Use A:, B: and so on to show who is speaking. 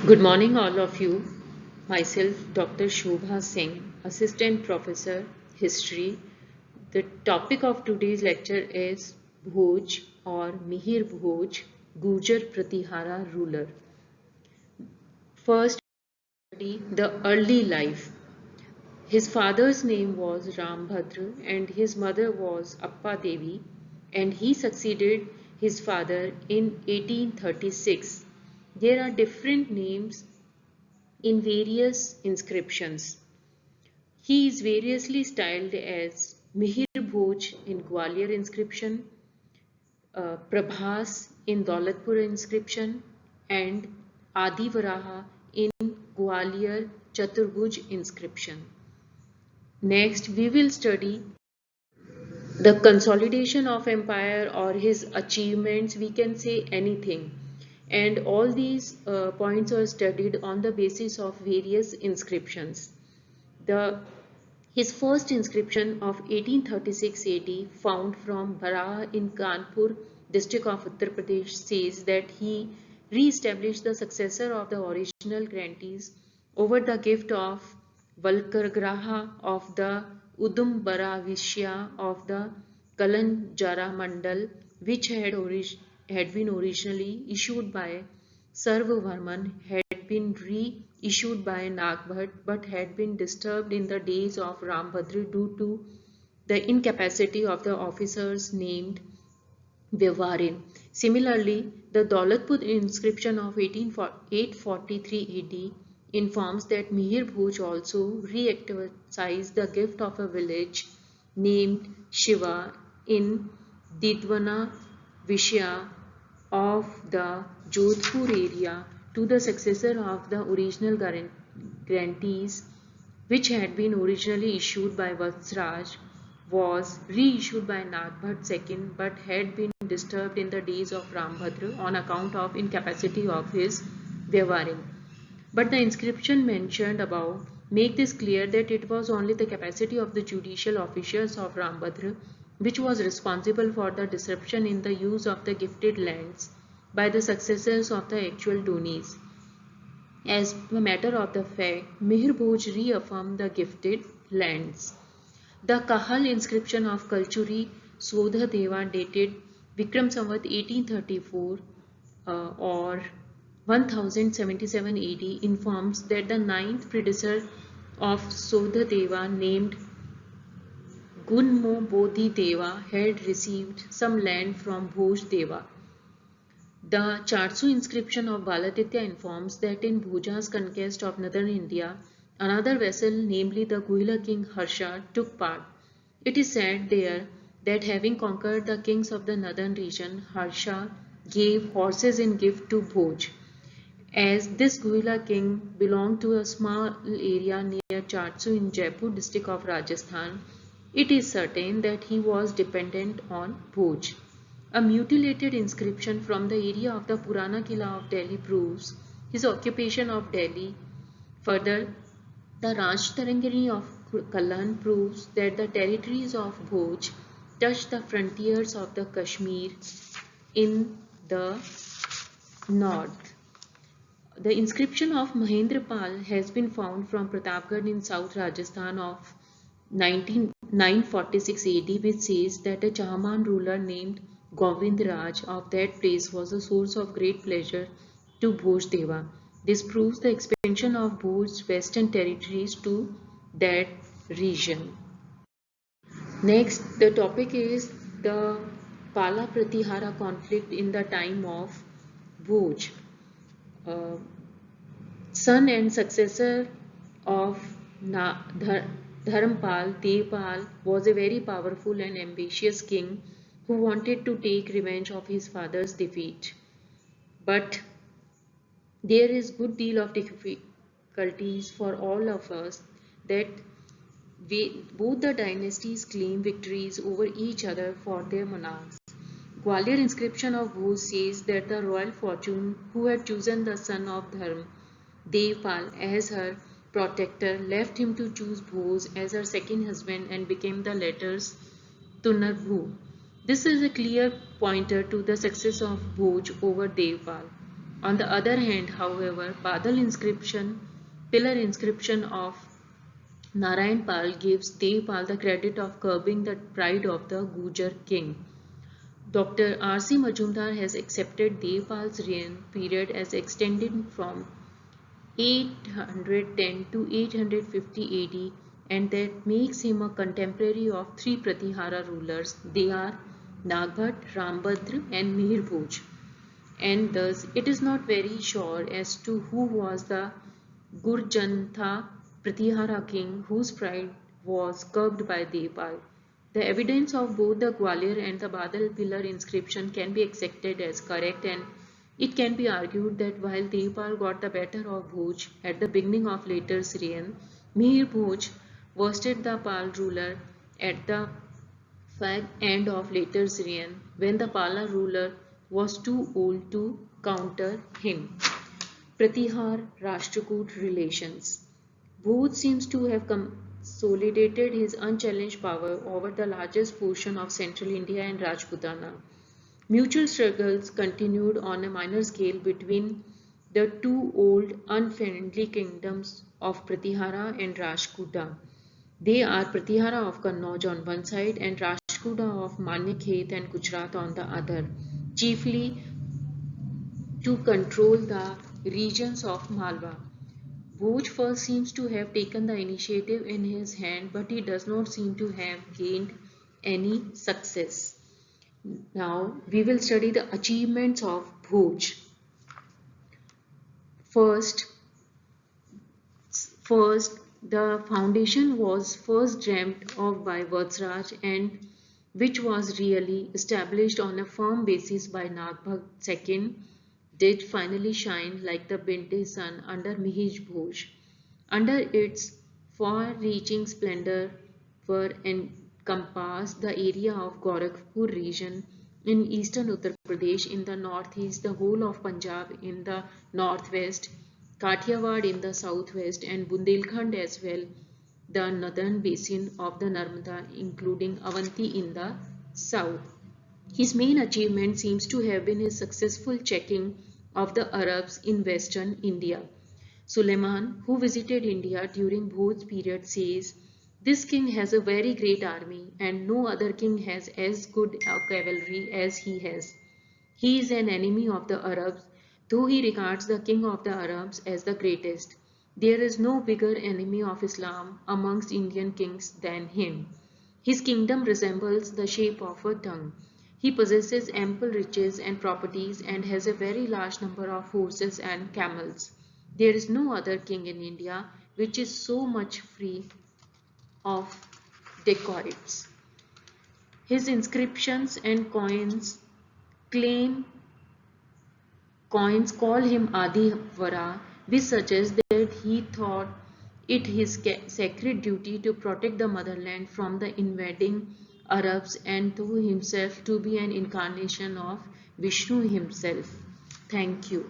A: Good morning, all of you. Myself, Dr. Shobha Singh, Assistant Professor, History. The topic of today's lecture is Bhoj or Mihir Bhoj, Gujar Pratihara ruler. First, the early life. His father's name was Rambhadra and his mother was Appa Devi, and he succeeded his father in 1836. There are different names in various inscriptions. He is variously styled as Mihir Bhoj in Gwalior inscription, Prabhas in Daulatpur inscription, and Adi Varaha in Gwalior Chaturbhuj inscription. Next, we will study the consolidation of empire or his achievements. We can say anything, and all these points are studied on the basis of various inscriptions. The His first inscription of 1836 AD, found from Baraha in Kanpur, district of Uttar Pradesh, says that he re-established the successor of the original grantees over the gift of Valkargraha of the Udumbara Vishya of the Kalanjara Mandal, which had been originally issued by Sarvavarman, had been reissued by Nagbhat but had been disturbed in the days of Rambhadra due to the incapacity of the officers named Vyavarin. Similarly, the Daulatpur inscription of 843 AD informs that Mihir Bhoj also re-exercised the gift of a village named Shiva in Didwana Vishya of the Jodhpur area to the successor of the original grantees, which had been originally issued by Vatsraj, was reissued by Nagbhat II but had been disturbed in the days of Rambhadra on account of incapacity of his Vyavarin. But the inscription mentioned above make this clear that it was only the capacity of the judicial officials of Rambhadra which was responsible for the disruption in the use of the gifted lands by the successors of the actual Donis. As a matter of the fact, Mihir Bhoj reaffirmed the gifted lands. The Kahal inscription of Kalchuri Sodha Deva dated Vikram Samvat 1834 or 1077 AD informs that the ninth predecessor of Sodha Deva named Gunmo Bodhi Deva had received some land from Bhoj Deva. The Charsu inscription of Baladitya informs that in Bhuja's conquest of northern India, another vessel, namely the Guhila king Harsha, took part. It is said there that having conquered the kings of the northern region, Harsha gave horses in gift to Bhoj. As this Guhila king belonged to a small area near Charsu in Jaipur district of Rajasthan, it is certain that he was dependent on Bhoj. A mutilated inscription from the area of the Purana Kila of Delhi proves his occupation of Delhi. Further, the Rajtarangini of Kallan proves that the territories of Bhoj touch the frontiers of the Kashmir in the north. The inscription of Mahendrapal has been found from Pratapgarh in South Rajasthan of 946 AD, which says that a Chahman ruler named Govind Raj of that place was a source of great pleasure to Bhoj Deva. This proves the expansion of Bhoj's western territories to that region. Next, the topic is the Pala Pratihara conflict in the time of Bhoj. Uh, Son and successor of Dharmpal, Devpal was a very powerful and ambitious king who wanted to take revenge of his father's defeat. But there is good deal of difficulties for all of us that both the dynasties claim victories over each other for their monarchs. Gwalior inscription of Bhoj says that the royal fortune who had chosen the son of Dharm, Devpal, as her protector left him to choose Bhoj as her second husband and became the latter's Tunarbhu. This is a clear pointer to the success of Bhoj over Devpal. On the other hand, however, Badal inscription, pillar inscription of Narayan Pal gives Devpal the credit of curbing the pride of the Gujar king. Dr. R.C. Majumdar has accepted Devpal's reign period as extending from 810 to 850 AD, and that makes him a contemporary of three Pratihara rulers. They are Nagbhat, Rambhadra and Mihir Bhoj. And thus it is not very sure as to who was the Gurjantha Pratihara king whose pride was curbed by Devpal. The evidence of both the Gwalior and the Badal pillar inscription can be accepted as correct, and it can be argued that while Devpal got the better of Bhoj at the beginning of later reign, Mihir Bhoj worsted the Pal ruler at the end of later reign when the Pala ruler was too old to counter him. Pratihar Rashtrakoot relations. Bhuj seems to have consolidated his unchallenged power over the largest portion of central India and Rajputana. Mutual struggles continued on a minor scale between the two old unfriendly kingdoms of Pratihara and Rashtrakuta. They are Pratihara of Kannauj on one side and Rashtrakuta of Manyakhet and Gujarat on the other, chiefly to control the regions of Malwa. Bhoj first seems to have taken the initiative in his hand, but he does not seem to have gained any success. Now we will study the achievements of Bhoj. First, First, the foundation was first dreamt of by Vatsraj and which was really established on a firm basis by Nagbhat II, did finally shine like the Binte sun under Mihir Bhoj. Under its far-reaching splendor were encompassed the area of Gorakhpur region in eastern Uttar Pradesh, in the northeast, the whole of Punjab in the northwest, Kathiawad in the southwest, and Bundelkhand as well, the northern basin of the Narmada, including Avanti in the south. His main achievement seems to have been his successful checking of the Arabs in western India. Suleiman, who visited India during Bhoj's period, says, "This king has a very great army, and no other king has as good a cavalry as he has. He is an enemy of the Arabs, though he regards the king of the Arabs as the greatest. There is no bigger enemy of Islam amongst Indian kings than him. His kingdom resembles the shape of a tongue. He possesses ample riches and properties and has a very large number of horses and camels. There is no other king in India which is so much free of dacoits." His inscriptions and claim coins call him Adi Vara, which suggests that he thought it his sacred duty to protect the motherland from the invading Arabs and to himself to be an incarnation of Vishnu himself. Thank you.